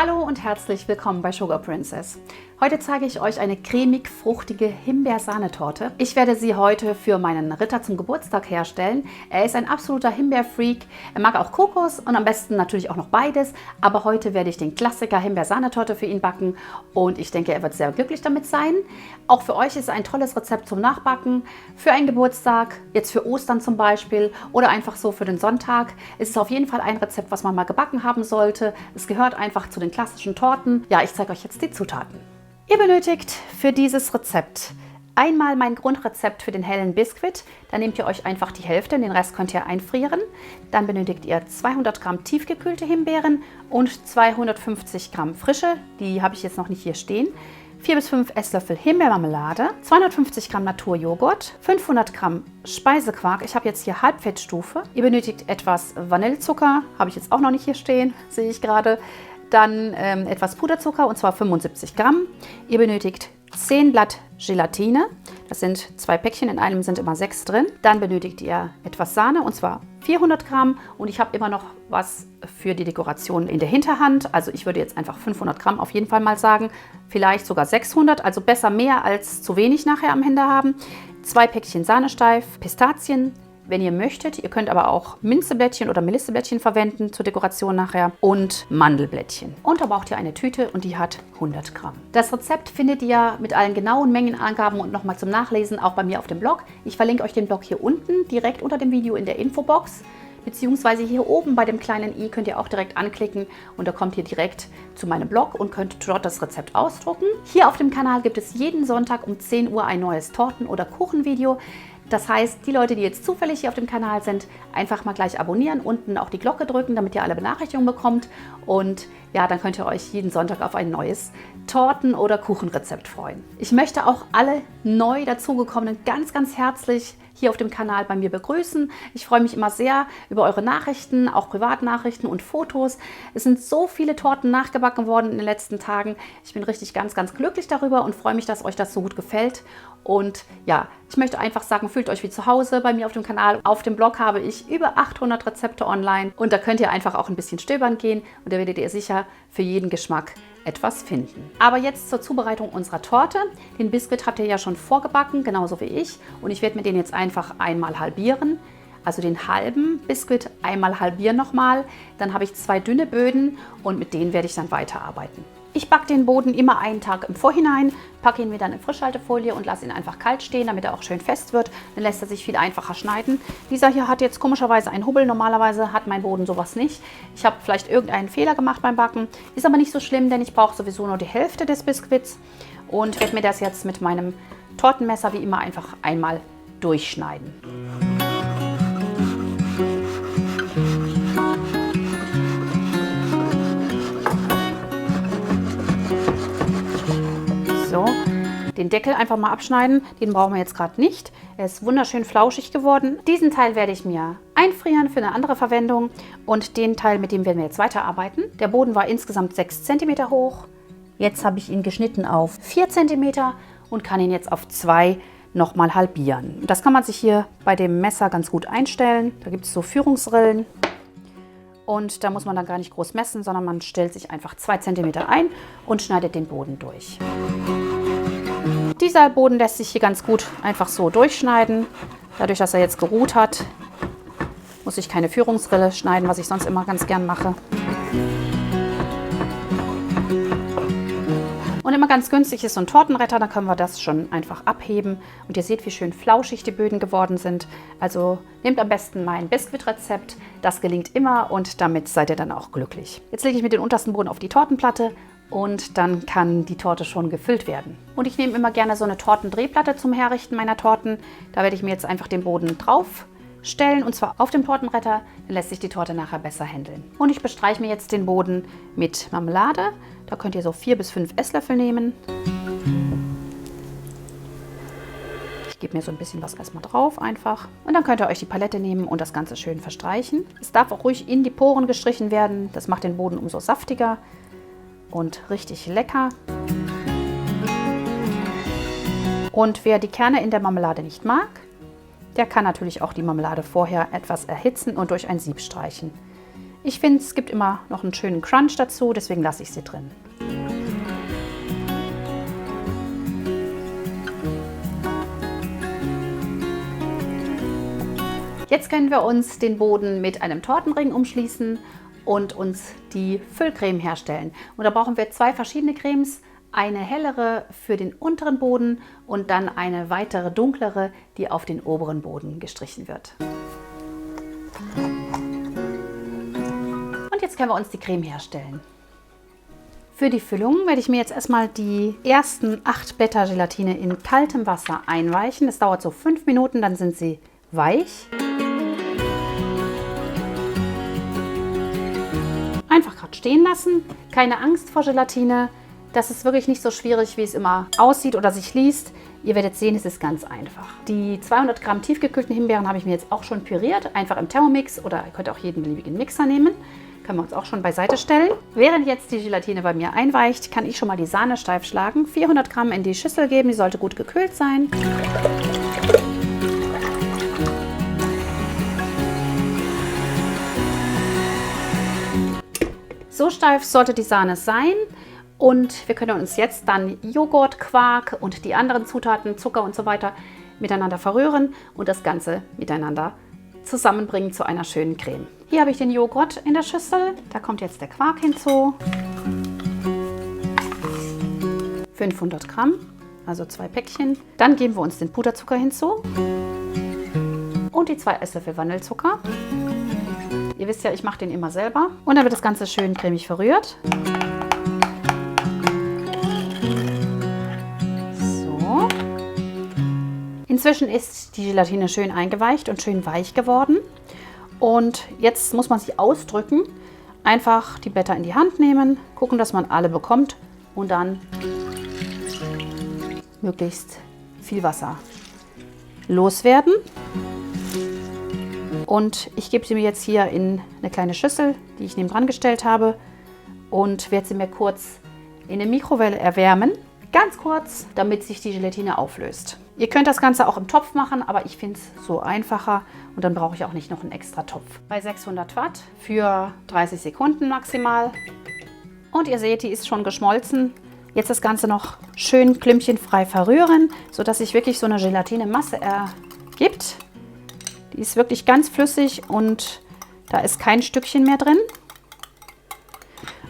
Hallo und herzlich willkommen bei Sugar Princess. Heute zeige ich euch eine cremig-fruchtige Himbeersahnetorte. Ich werde sie heute für meinen Ritter zum Geburtstag herstellen. Er ist ein absoluter Himbeerfreak. Er mag auch Kokos und am besten natürlich auch noch beides. Aber heute werde ich den Klassiker Himbeersahnetorte für ihn backen und ich denke, er wird sehr glücklich damit sein. Auch für euch ist es ein tolles Rezept zum Nachbacken. Für einen Geburtstag, jetzt für Ostern zum Beispiel oder einfach so für den Sonntag. Es ist auf jeden Fall ein Rezept, was man mal gebacken haben sollte. Es gehört einfach zu den klassischen Torten. Ja, ich zeige euch jetzt die Zutaten. Ihr benötigt für dieses Rezept einmal mein Grundrezept für den hellen Biskuit. Da nehmt ihr euch einfach die Hälfte, den Rest könnt ihr einfrieren. Dann benötigt ihr 200 Gramm tiefgekühlte Himbeeren und 250 Gramm frische. Die habe ich jetzt noch nicht hier stehen. 4 bis 5 Esslöffel Himbeermarmelade, 250 Gramm Naturjoghurt, 500 Gramm Speisequark. Ich habe jetzt hier Halbfettstufe. Ihr benötigt etwas Vanillezucker, habe ich jetzt auch noch nicht hier stehen, sehe ich gerade. Dann etwas Puderzucker und zwar 75 Gramm. Ihr benötigt 10 Blatt Gelatine. Das sind 2 Päckchen, in einem sind immer 6 drin. Dann benötigt ihr etwas Sahne und zwar 400 Gramm. Und ich habe immer noch was für die Dekoration in der Hinterhand. Also ich würde jetzt einfach 500 Gramm auf jeden Fall mal sagen. Vielleicht sogar 600, also besser mehr als zu wenig nachher am Ende haben. 2 Päckchen Sahnesteif, Pistazien. Wenn ihr möchtet, ihr könnt aber auch Minzeblättchen oder Melisseblättchen verwenden zur Dekoration nachher und Mandelblättchen. Und da braucht ihr eine Tüte und die hat 100 Gramm. Das Rezept findet ihr mit allen genauen Mengenangaben und nochmal zum Nachlesen auch bei mir auf dem Blog. Ich verlinke euch den Blog hier unten direkt unter dem Video in der Infobox. Beziehungsweise hier oben bei dem kleinen i könnt ihr auch direkt anklicken und da kommt ihr direkt zu meinem Blog und könnt dort das Rezept ausdrucken. Hier auf dem Kanal gibt es jeden Sonntag um 10 Uhr ein neues Torten- oder Kuchenvideo. Das heißt, die Leute, die jetzt zufällig hier auf dem Kanal sind, einfach mal gleich abonnieren, unten auch die Glocke drücken, damit ihr alle Benachrichtigungen bekommt. Und ja, dann könnt ihr euch jeden Sonntag auf ein neues Torten- oder Kuchenrezept freuen. Ich möchte auch alle neu dazugekommenen ganz, ganz herzlich hier auf dem Kanal bei mir begrüßen. Ich freue mich immer sehr über eure Nachrichten, auch Privatnachrichten und Fotos. Es sind so viele Torten nachgebacken worden in den letzten Tagen. Ich bin richtig ganz, ganz glücklich darüber und freue mich, dass euch das so gut gefällt. Und ja, ich möchte einfach sagen, fühlt euch wie zu Hause bei mir auf dem Kanal. Auf dem Blog habe ich über 800 Rezepte online und da könnt ihr einfach auch ein bisschen stöbern gehen und da werdet ihr sicher für jeden Geschmack etwas finden. Aber jetzt zur Zubereitung unserer Torte. Den Biskuit habt ihr ja schon vorgebacken, genauso wie ich. Und ich werde mir den jetzt einfach einmal halbieren. Also den halben Biskuit einmal halbieren nochmal. Dann habe ich 2 dünne Böden und mit denen werde ich dann weiterarbeiten. Ich backe den Boden immer einen Tag im Vorhinein, packe ihn wieder in Frischhaltefolie und lasse ihn einfach kalt stehen, damit er auch schön fest wird. Dann lässt er sich viel einfacher schneiden. Dieser hier hat jetzt komischerweise einen Hubbel. Normalerweise hat mein Boden sowas nicht. Ich habe vielleicht irgendeinen Fehler gemacht beim Backen. Ist aber nicht so schlimm, denn ich brauche sowieso nur die Hälfte des Biskuits. Und werde mir das jetzt mit meinem Tortenmesser wie immer einfach einmal durchschneiden. So, den Deckel einfach mal abschneiden, den brauchen wir jetzt gerade nicht. Er ist wunderschön flauschig geworden. Diesen Teil werde ich mir einfrieren für eine andere Verwendung und den Teil, mit dem werden wir jetzt weiterarbeiten. Der Boden war insgesamt 6 cm hoch. Jetzt habe ich ihn geschnitten auf 4 cm und kann ihn jetzt auf 2 nochmal halbieren. Das kann man sich hier bei dem Messer ganz gut einstellen. Da gibt es so Führungsrillen. Und da muss man dann gar nicht groß messen, sondern man stellt sich einfach 2 cm ein und schneidet den Boden durch. Dieser Boden lässt sich hier ganz gut einfach so durchschneiden. Dadurch, dass er jetzt geruht hat, muss ich keine Führungsrille schneiden, was ich sonst immer ganz gern mache. Und immer ganz günstig ist so ein Tortenretter, da können wir das schon einfach abheben. Und ihr seht, wie schön flauschig die Böden geworden sind. Also nehmt am besten mein Biskuitrezept, das gelingt immer und damit seid ihr dann auch glücklich. Jetzt lege ich mir den untersten Boden auf die Tortenplatte und dann kann die Torte schon gefüllt werden. Und ich nehme immer gerne so eine Tortendrehplatte zum Herrichten meiner Torten. Da werde ich mir jetzt einfach den Boden drauf stellen und zwar auf dem Tortenbretter, dann lässt sich die Torte nachher besser handeln. Und ich bestreiche mir jetzt den Boden mit Marmelade. Da könnt ihr so 4 bis 5 Esslöffel nehmen. Ich gebe mir so ein bisschen was erstmal drauf einfach. Und dann könnt ihr euch die Palette nehmen und das Ganze schön verstreichen. Es darf auch ruhig in die Poren gestrichen werden. Das macht den Boden umso saftiger und richtig lecker. Und wer die Kerne in der Marmelade nicht mag, der kann natürlich auch die Marmelade vorher etwas erhitzen und durch ein Sieb streichen. Ich finde, es gibt immer noch einen schönen Crunch dazu, deswegen lasse ich sie drin. Jetzt können wir uns den Boden mit einem Tortenring umschließen und uns die Füllcreme herstellen. Und da brauchen wir 2 verschiedene Cremes, eine hellere für den unteren Boden und dann eine weitere dunklere, die auf den oberen Boden gestrichen wird. Und jetzt können wir uns die Creme herstellen. Für die Füllung werde ich mir jetzt erstmal die ersten 8 Blätter Gelatine in kaltem Wasser einweichen. Das dauert so 5 Minuten, dann sind sie weich. Einfach gerade stehen lassen, keine Angst vor Gelatine. Das ist wirklich nicht so schwierig, wie es immer aussieht oder sich liest. Ihr werdet sehen, es ist ganz einfach. Die 200 Gramm tiefgekühlten Himbeeren habe ich mir jetzt auch schon püriert, einfach im Thermomix oder ihr könnt auch jeden beliebigen Mixer nehmen. Können wir uns auch schon beiseite stellen. Während jetzt die Gelatine bei mir einweicht, kann ich schon mal die Sahne steif schlagen. 400 Gramm in die Schüssel geben, die sollte gut gekühlt sein. So steif sollte die Sahne sein und wir können uns jetzt dann Joghurt, Quark und die anderen Zutaten, Zucker und so weiter miteinander verrühren und das Ganze miteinander zusammenbringen zu einer schönen Creme. Hier habe ich den Joghurt in der Schüssel, da kommt jetzt der Quark hinzu. 500 Gramm, also 2 Päckchen. Dann geben wir uns den Puderzucker hinzu und die 2 Esslöffel Vanillezucker. Ihr wisst ja, ich mache den immer selber. Und dann wird das Ganze schön cremig verrührt. So. Inzwischen ist die Gelatine schön eingeweicht und schön weich geworden. Und jetzt muss man sie ausdrücken. Einfach die Blätter in die Hand nehmen, gucken, dass man alle bekommt und dann möglichst viel Wasser loswerden. Und ich gebe sie mir jetzt hier in eine kleine Schüssel, die ich nebendran gestellt habe und werde sie mir kurz in der Mikrowelle erwärmen. Ganz kurz, damit sich die Gelatine auflöst. Ihr könnt das Ganze auch im Topf machen, aber ich finde es so einfacher und dann brauche ich auch nicht noch einen extra Topf. Bei 600 Watt für 30 Sekunden maximal. Und ihr seht, die ist schon geschmolzen. Jetzt das Ganze noch schön klümpchenfrei verrühren, sodass sich wirklich so eine Gelatinemasse ergibt. Die ist wirklich ganz flüssig und da ist kein Stückchen mehr drin.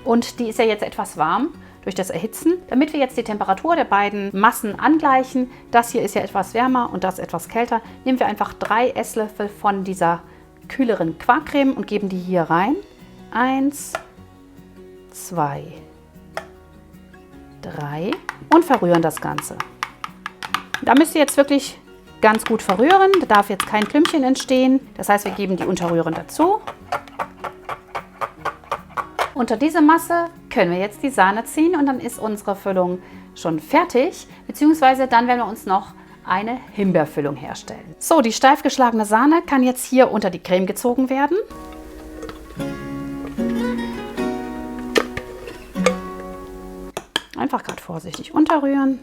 Und die ist ja jetzt etwas warm durch das Erhitzen. Damit wir jetzt die Temperatur der beiden Massen angleichen, das hier ist ja etwas wärmer und das etwas kälter, nehmen wir einfach 3 Esslöffel von dieser kühleren Quarkcreme und geben die hier rein. 1, 2, 3 und verrühren das Ganze. Da müsst ihr jetzt wirklich ganz gut verrühren. Da darf jetzt kein Klümpchen entstehen. Das heißt, wir geben die Unterrühren dazu. Unter diese Masse können wir jetzt die Sahne ziehen und dann ist unsere Füllung schon fertig. Beziehungsweise dann werden wir uns noch eine Himbeerfüllung herstellen. So, die steif geschlagene Sahne kann jetzt hier unter die Creme gezogen werden. Einfach gerade vorsichtig unterrühren.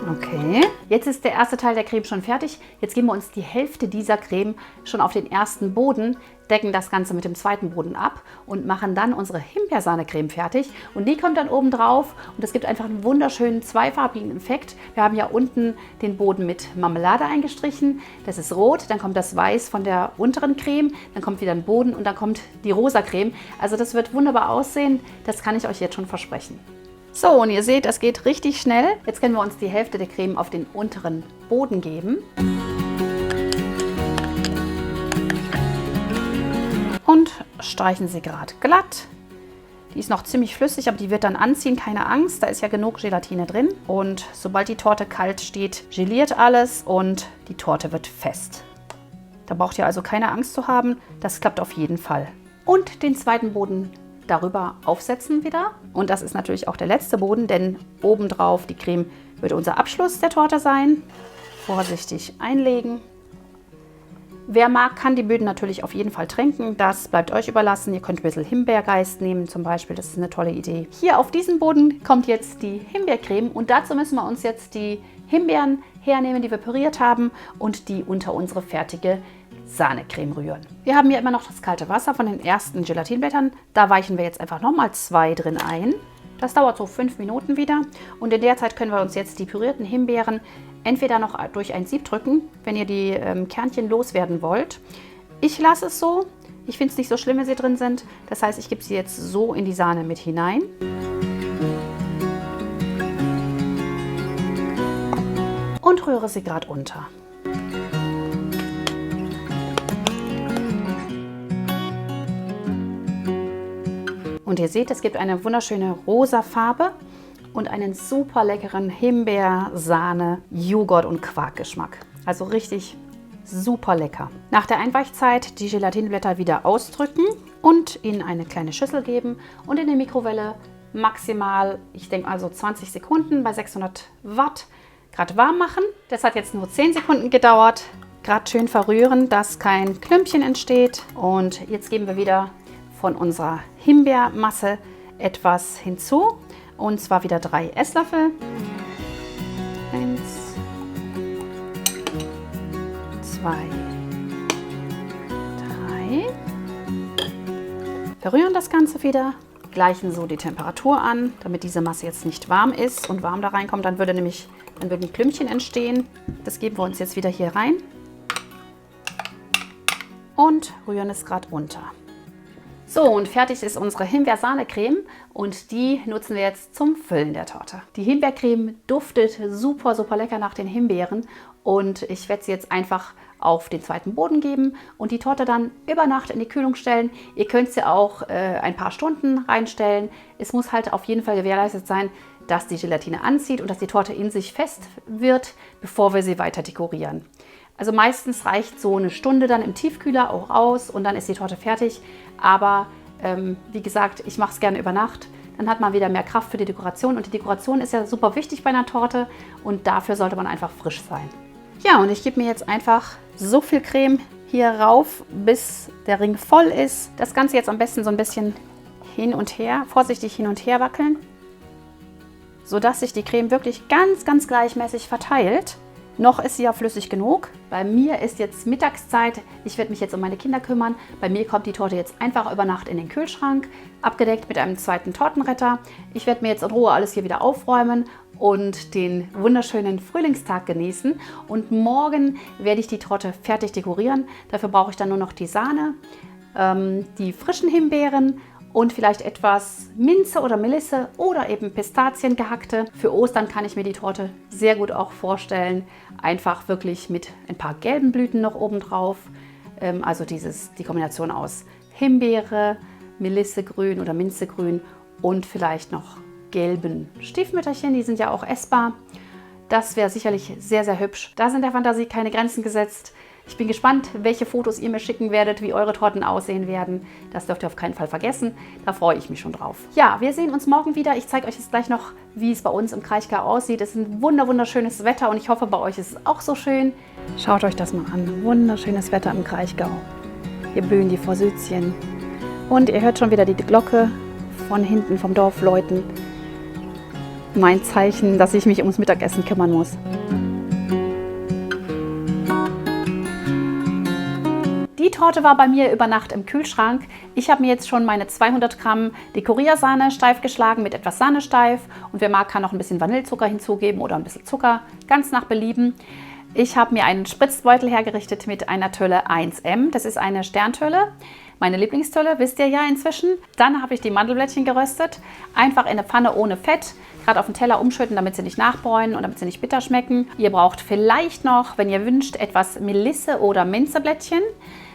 Okay, jetzt ist der erste Teil der Creme schon fertig. Jetzt geben wir uns die Hälfte dieser Creme schon auf den ersten Boden, decken das Ganze mit dem zweiten Boden ab und machen dann unsere Himbeersahne-Creme fertig. Und die kommt dann oben drauf und das gibt einfach einen wunderschönen zweifarbigen Effekt. Wir haben ja unten den Boden mit Marmelade eingestrichen. Das ist rot, dann kommt das Weiß von der unteren Creme, dann kommt wieder ein Boden und dann kommt die rosa Creme. Also das wird wunderbar aussehen, das kann ich euch jetzt schon versprechen. So, und ihr seht, es geht richtig schnell. Jetzt können wir uns die Hälfte der Creme auf den unteren Boden geben. Und streichen sie gerade glatt. Die ist noch ziemlich flüssig, aber die wird dann anziehen, keine Angst. Da ist ja genug Gelatine drin. Und sobald die Torte kalt steht, geliert alles und die Torte wird fest. Da braucht ihr also keine Angst zu haben. Das klappt auf jeden Fall. Und den zweiten Boden darüber aufsetzen wieder. Und das ist natürlich auch der letzte Boden, denn obendrauf die Creme wird unser Abschluss der Torte sein. Vorsichtig einlegen. Wer mag, kann die Böden natürlich auf jeden Fall tränken. Das bleibt euch überlassen. Ihr könnt ein bisschen Himbeergeist nehmen zum Beispiel. Das ist eine tolle Idee. Hier auf diesem Boden kommt jetzt die Himbeercreme. Und dazu müssen wir uns jetzt die Himbeeren hernehmen, die wir püriert haben und die unter unsere fertige Sahnecreme rühren. Wir haben hier immer noch das kalte Wasser von den ersten Gelatinblättern. Da weichen wir jetzt einfach nochmal 2 drin ein. Das dauert so 5 Minuten wieder. Und in der Zeit können wir uns jetzt die pürierten Himbeeren entweder noch durch ein Sieb drücken, wenn ihr die Kernchen loswerden wollt. Ich lasse es so. Ich finde es nicht so schlimm, wenn sie drin sind. Das heißt, ich gebe sie jetzt so in die Sahne mit hinein. Und rühre sie gerade unter. Und ihr seht, es gibt eine wunderschöne rosa Farbe und einen super leckeren Himbeer-, Sahne-, Joghurt- und Quarkgeschmack. Also richtig super lecker. Nach der Einweichzeit die Gelatinblätter wieder ausdrücken und in eine kleine Schüssel geben und in die Mikrowelle maximal, ich denke also 20 Sekunden bei 600 Watt gerade warm machen. Das hat jetzt nur 10 Sekunden gedauert. Gerade schön verrühren, dass kein Klümpchen entsteht. Und jetzt geben wir wieder von unserer Himbeermasse etwas hinzu. Und zwar wieder 3 Esslöffel. 1, 2, 3. Verrühren das Ganze wieder. Gleichen so die Temperatur an, damit diese Masse jetzt nicht warm ist und warm da reinkommt. Dann würden Klümpchen entstehen. Das geben wir uns jetzt wieder hier rein. Und rühren es gerade unter. So, und fertig ist unsere Himbeer-Sahne-Creme und die nutzen wir jetzt zum Füllen der Torte. Die Himbeercreme duftet super, super lecker nach den Himbeeren und ich werde sie jetzt einfach auf den zweiten Boden geben und die Torte dann über Nacht in die Kühlung stellen. Ihr könnt sie auch ein paar Stunden reinstellen. Es muss halt auf jeden Fall gewährleistet sein, dass die Gelatine anzieht und dass die Torte in sich fest wird, bevor wir sie weiter dekorieren. Also meistens reicht so eine Stunde dann im Tiefkühler auch aus und dann ist die Torte fertig. Aber wie gesagt, ich mache es gerne über Nacht. Dann hat man wieder mehr Kraft für die Dekoration. Und die Dekoration ist ja super wichtig bei einer Torte und dafür sollte man einfach frisch sein. Ja, und ich gebe mir jetzt einfach so viel Creme hier rauf, bis der Ring voll ist. Das Ganze jetzt am besten so ein bisschen hin und her, vorsichtig hin und her wackeln, sodass sich die Creme wirklich ganz, ganz gleichmäßig verteilt. Noch ist sie ja flüssig genug. Bei mir ist jetzt Mittagszeit. Ich werde mich jetzt um meine Kinder kümmern. Bei mir kommt die Torte jetzt einfach über Nacht in den Kühlschrank, abgedeckt mit einem zweiten Tortenretter. Ich werde mir jetzt in Ruhe alles hier wieder aufräumen und den wunderschönen Frühlingstag genießen. Und morgen werde ich die Torte fertig dekorieren. Dafür brauche ich dann nur noch die Sahne, die frischen Himbeeren und vielleicht etwas Minze oder Melisse oder eben Pistazien gehackte. Für Ostern kann ich mir die Torte sehr gut auch vorstellen. Einfach wirklich mit ein paar gelben Blüten noch oben drauf. Also die Kombination aus Himbeere, Melissegrün oder Minzegrün und vielleicht noch gelben Stiefmütterchen. Die sind ja auch essbar. Das wäre sicherlich sehr, sehr hübsch. Da sind der Fantasie keine Grenzen gesetzt. Ich bin gespannt, welche Fotos ihr mir schicken werdet, wie eure Torten aussehen werden. Das dürft ihr auf keinen Fall vergessen. Da freue ich mich schon drauf. Ja, wir sehen uns morgen wieder. Ich zeige euch jetzt gleich noch, wie es bei uns im Kraichgau aussieht. Es ist ein wunderschönes Wetter und ich hoffe, bei euch ist es auch so schön. Schaut euch das mal an. Wunderschönes Wetter im Kraichgau. Hier blühen die Forsythien. Und ihr hört schon wieder die Glocke von hinten vom Dorf läuten. Mein Zeichen, dass ich mich ums Mittagessen kümmern muss. Die Torte war bei mir über Nacht im Kühlschrank. Ich habe mir jetzt schon meine 200 Gramm Dekoriersahne steif geschlagen mit etwas Sahnesteif. Und wer mag, kann noch ein bisschen Vanillezucker hinzugeben oder ein bisschen Zucker, ganz nach Belieben. Ich habe mir einen Spritzbeutel hergerichtet mit einer Tölle 1M. Das ist eine Sterntölle, meine Lieblingstölle, wisst ihr ja inzwischen. Dann habe ich die Mandelblättchen geröstet, einfach in eine Pfanne ohne Fett, gerade auf den Teller umschütten, damit sie nicht nachbräunen und damit sie nicht bitter schmecken. Ihr braucht vielleicht noch, wenn ihr wünscht, etwas Melisse oder Minzeblättchen.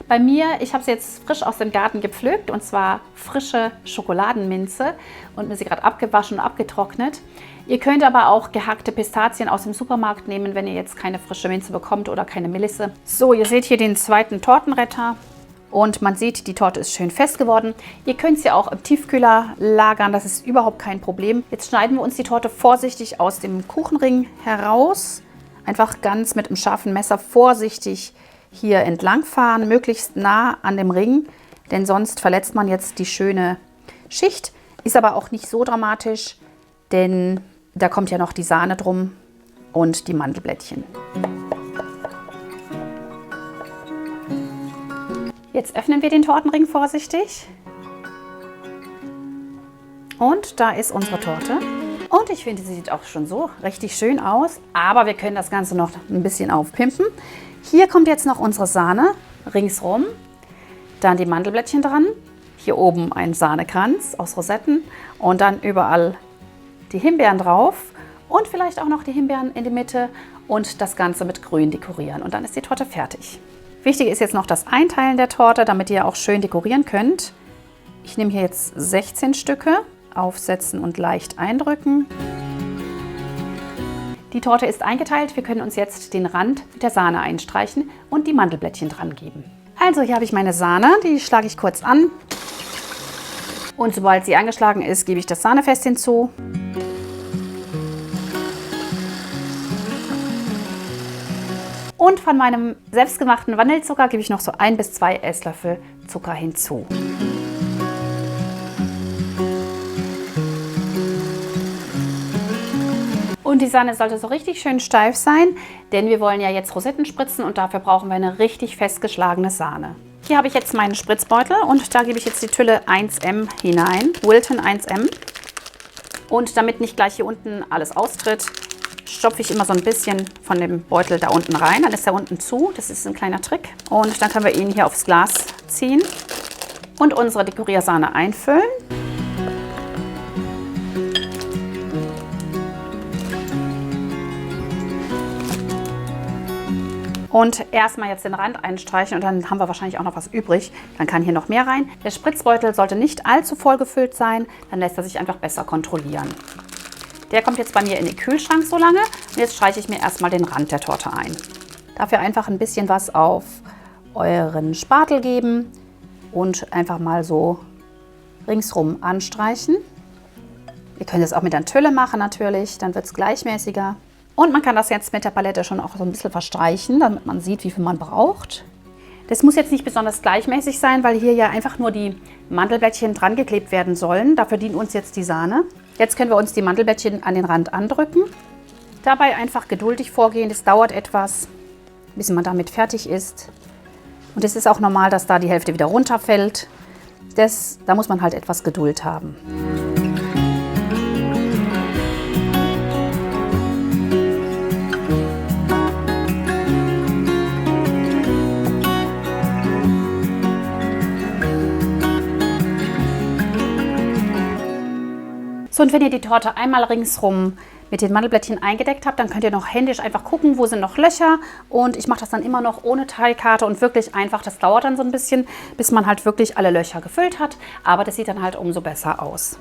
Bei mir, ich habe sie jetzt frisch aus dem Garten gepflückt und zwar frische Schokoladenminze und mir sie gerade abgewaschen und abgetrocknet. Ihr könnt aber auch gehackte Pistazien aus dem Supermarkt nehmen, wenn ihr jetzt keine frische Minze bekommt oder keine Melisse. So, ihr seht hier den zweiten Tortenretter und man sieht, die Torte ist schön fest geworden. Ihr könnt sie auch im Tiefkühler lagern, das ist überhaupt kein Problem. Jetzt schneiden wir uns die Torte vorsichtig aus dem Kuchenring heraus. Einfach ganz mit einem scharfen Messer vorsichtig hier entlang fahren, möglichst nah an dem Ring, denn sonst verletzt man jetzt die schöne Schicht. Ist aber auch nicht so dramatisch, denn da kommt ja noch die Sahne drum und die Mandelblättchen. Jetzt öffnen wir den Tortenring vorsichtig. Und da ist unsere Torte. Und ich finde, sie sieht auch schon so richtig schön aus. Aber wir können das Ganze noch ein bisschen aufpimpen. Hier kommt jetzt noch unsere Sahne ringsrum. Dann die Mandelblättchen dran. Hier oben ein Sahnekranz aus Rosetten. Und dann überall die Himbeeren drauf. Und vielleicht auch noch die Himbeeren in die Mitte. Und das Ganze mit Grün dekorieren. Und dann ist die Torte fertig. Wichtig ist jetzt noch das Einteilen der Torte, damit ihr auch schön dekorieren könnt. Ich nehme hier jetzt 16 Stücke. Aufsetzen und leicht eindrücken. Die Torte ist eingeteilt. Wir können uns jetzt den Rand mit der Sahne einstreichen und die Mandelblättchen dran geben. Also hier habe ich meine Sahne, die schlage ich kurz an. Und sobald sie angeschlagen ist, gebe ich das Sahnefest hinzu. Und von meinem selbstgemachten Vanillezucker gebe ich noch so 1 bis 2 Esslöffel Zucker hinzu. Und die Sahne sollte so richtig schön steif sein, denn wir wollen ja jetzt Rosetten spritzen und dafür brauchen wir eine richtig festgeschlagene Sahne. Hier habe ich jetzt meinen Spritzbeutel und da gebe ich jetzt die Tülle 1M hinein, Wilton 1M. Und damit nicht gleich hier unten alles austritt, stopfe ich immer so ein bisschen von dem Beutel da unten rein. Dann ist er unten zu, das ist ein kleiner Trick. Und dann können wir ihn hier aufs Glas ziehen und unsere Dekoriersahne einfüllen. Und erstmal jetzt den Rand einstreichen und dann haben wir wahrscheinlich auch noch was übrig. Dann kann hier noch mehr rein. Der Spritzbeutel sollte nicht allzu voll gefüllt sein, dann lässt er sich einfach besser kontrollieren. Der kommt jetzt bei mir in den Kühlschrank so lange und jetzt streiche ich mir erstmal den Rand der Torte ein. Dafür einfach ein bisschen was auf euren Spatel geben und einfach mal so ringsrum anstreichen. Ihr könnt es auch mit einer Tülle machen natürlich, dann wird es gleichmäßiger. Und man kann das jetzt mit der Palette schon auch so ein bisschen verstreichen, damit man sieht, wie viel man braucht. Das muss jetzt nicht besonders gleichmäßig sein, weil hier ja einfach nur die Mandelblättchen dran geklebt werden sollen. Dafür dient uns jetzt die Sahne. Jetzt können wir uns die Mandelblättchen an den Rand andrücken. Dabei einfach geduldig vorgehen, das dauert etwas, bis man damit fertig ist. Und es ist auch normal, dass da die Hälfte wieder runterfällt. Da muss man halt etwas Geduld haben. So, und wenn ihr die Torte einmal ringsrum mit den Mandelblättchen eingedeckt habt, dann könnt ihr noch händisch einfach gucken, wo sind noch Löcher. Und ich mache das dann immer noch ohne Teigkarte und wirklich einfach, das dauert dann so ein bisschen, bis man halt wirklich alle Löcher gefüllt hat. Aber das sieht dann halt umso besser aus.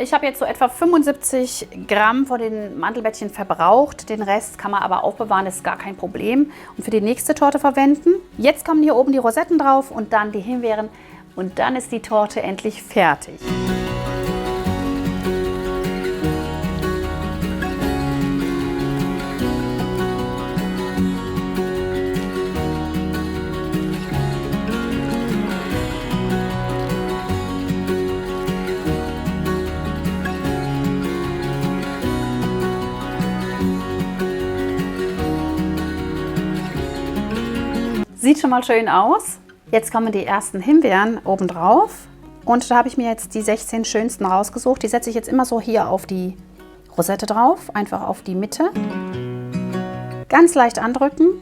Ich habe jetzt so etwa 75 Gramm von den Mandelblättchen verbraucht. Den Rest kann man aber aufbewahren, das ist gar kein Problem. Und für die nächste Torte verwenden. Jetzt kommen hier oben die Rosetten drauf und dann die Himbeeren. Und dann ist die Torte endlich fertig. Sieht schon mal schön aus. Jetzt kommen die ersten Himbeeren oben drauf. Und da habe ich mir jetzt die 16 schönsten rausgesucht. Die setze ich jetzt immer so hier auf die Rosette drauf, einfach auf die Mitte. Ganz leicht andrücken.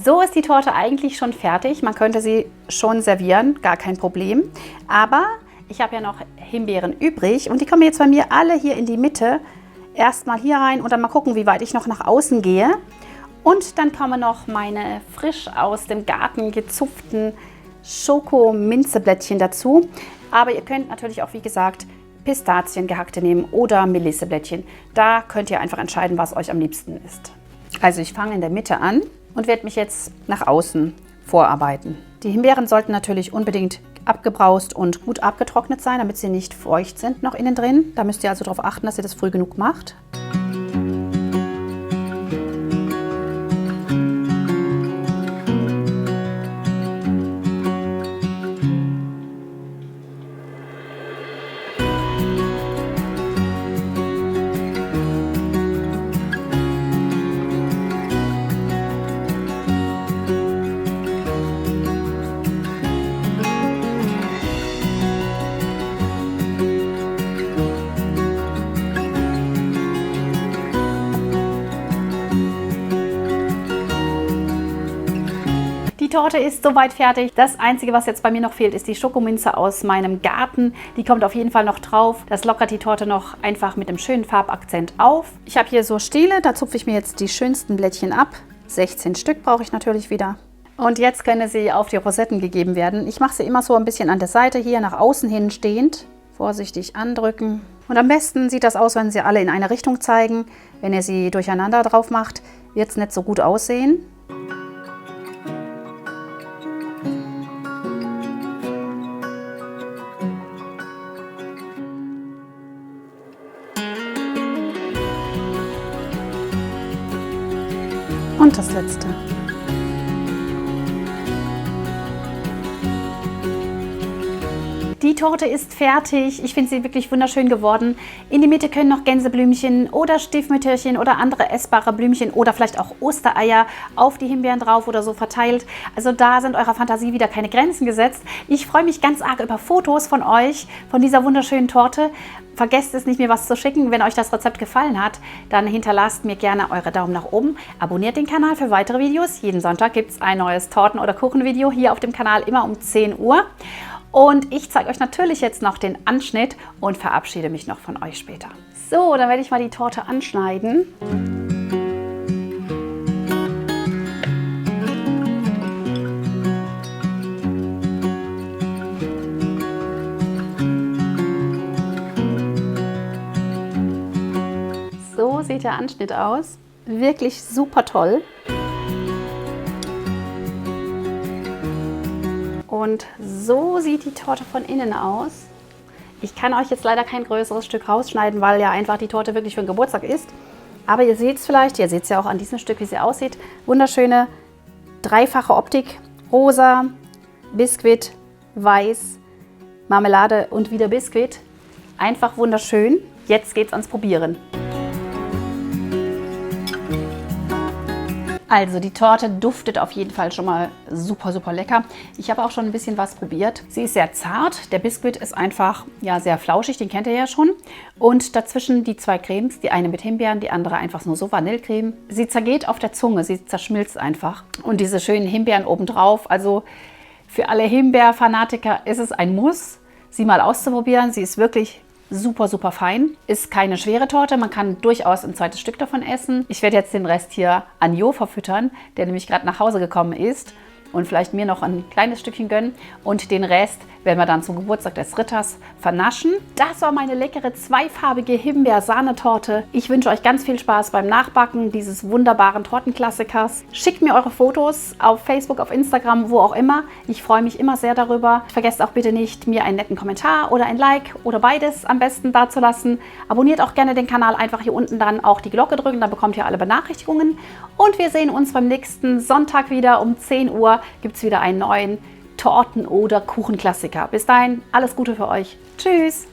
So ist die Torte eigentlich schon fertig. Man könnte sie schon servieren, gar kein Problem. Aber ich habe ja noch Himbeeren übrig und die kommen jetzt bei mir alle hier in die Mitte. Erstmal hier rein und dann mal gucken, wie weit ich noch nach außen gehe. Und dann kommen noch meine frisch aus dem Garten gezupften Schoko-Minzeblättchen dazu. Aber ihr könnt natürlich auch, wie gesagt, Pistazien gehackte nehmen oder Melisseblättchen. Da könnt ihr einfach entscheiden, was euch am liebsten ist. Also ich fange in der Mitte an und werde mich jetzt nach außen vorarbeiten. Die Himbeeren sollten natürlich unbedingt abgebraust und gut abgetrocknet sein, damit sie nicht feucht sind noch innen drin. Da müsst ihr also darauf achten, dass ihr das früh genug macht. Die Torte ist soweit fertig. Das Einzige, was jetzt bei mir noch fehlt, ist die Schokominze aus meinem Garten. Die kommt auf jeden Fall noch drauf. Das lockert die Torte noch einfach mit einem schönen Farbakzent auf. Ich habe hier so Stiele, da zupfe ich mir jetzt die schönsten Blättchen ab. 16 Stück brauche ich natürlich wieder. Und jetzt können sie auf die Rosetten gegeben werden. Ich mache sie immer so ein bisschen an der Seite hier nach außen hin stehend. Vorsichtig andrücken. Und am besten sieht das aus, wenn sie alle in eine Richtung zeigen. Wenn ihr sie durcheinander drauf macht, wird es nicht so gut aussehen. Und das letzte. Die Torte ist fertig. Ich finde sie wirklich wunderschön geworden. In die Mitte können noch Gänseblümchen oder Stiefmütterchen oder andere essbare Blümchen oder vielleicht auch Ostereier auf die Himbeeren drauf oder so verteilt. Also da sind eurer Fantasie wieder keine Grenzen gesetzt. Ich freue mich ganz arg über Fotos von euch, von dieser wunderschönen Torte. Vergesst es nicht, mir was zu schicken. Wenn euch das Rezept gefallen hat, dann hinterlasst mir gerne eure Daumen nach oben. Abonniert den Kanal für weitere Videos. Jeden Sonntag gibt es ein neues Torten- oder Kuchenvideo hier auf dem Kanal, immer um 10 Uhr. Und ich zeige euch natürlich jetzt noch den Anschnitt und verabschiede mich noch von euch später. So, dann werde ich mal die Torte anschneiden. So sieht der Anschnitt aus. Wirklich super toll. Und so sieht die Torte von innen aus. Ich kann euch jetzt leider kein größeres Stück rausschneiden, weil ja einfach die Torte wirklich für den Geburtstag ist. Aber ihr seht es vielleicht, ihr seht es ja auch an diesem Stück, wie sie aussieht. Wunderschöne dreifache Optik. Rosa, Biskuit, Weiß, Marmelade und wieder Biskuit. Einfach wunderschön. Jetzt geht's ans Probieren. Also die Torte duftet auf jeden Fall schon mal super, super lecker. Ich habe auch schon ein bisschen was probiert. Sie ist sehr zart. Der Biskuit ist einfach ja, sehr flauschig, den kennt ihr ja schon. Und dazwischen die zwei Cremes, die eine mit Himbeeren, die andere einfach nur so Vanillecreme. Sie zergeht auf der Zunge, sie zerschmilzt einfach. Und diese schönen Himbeeren obendrauf. Also für alle Himbeerfanatiker ist es ein Muss, sie mal auszuprobieren. Sie ist wirklich super, super fein. Ist keine schwere Torte, man kann durchaus ein zweites Stück davon essen. Ich werde jetzt den Rest hier an Jo verfüttern, der nämlich gerade nach Hause gekommen ist und vielleicht mir noch ein kleines Stückchen gönnen. Und den Rest werden wir dann zum Geburtstag des Ritters vernaschen. Das war meine leckere zweifarbige Himbeer-Sahnetorte. Ich wünsche euch ganz viel Spaß beim Nachbacken dieses wunderbaren Tortenklassikers. Schickt mir eure Fotos auf Facebook, auf Instagram, wo auch immer. Ich freue mich immer sehr darüber. Vergesst auch bitte nicht, mir einen netten Kommentar oder ein Like oder beides am besten dazulassen. Abonniert auch gerne den Kanal, einfach hier unten dann auch die Glocke drücken, dann bekommt ihr alle Benachrichtigungen. Und wir sehen uns beim nächsten Sonntag wieder um 10 Uhr. Gibt es wieder einen neuen Torten- oder Kuchenklassiker. Bis dahin, alles Gute für euch. Tschüss!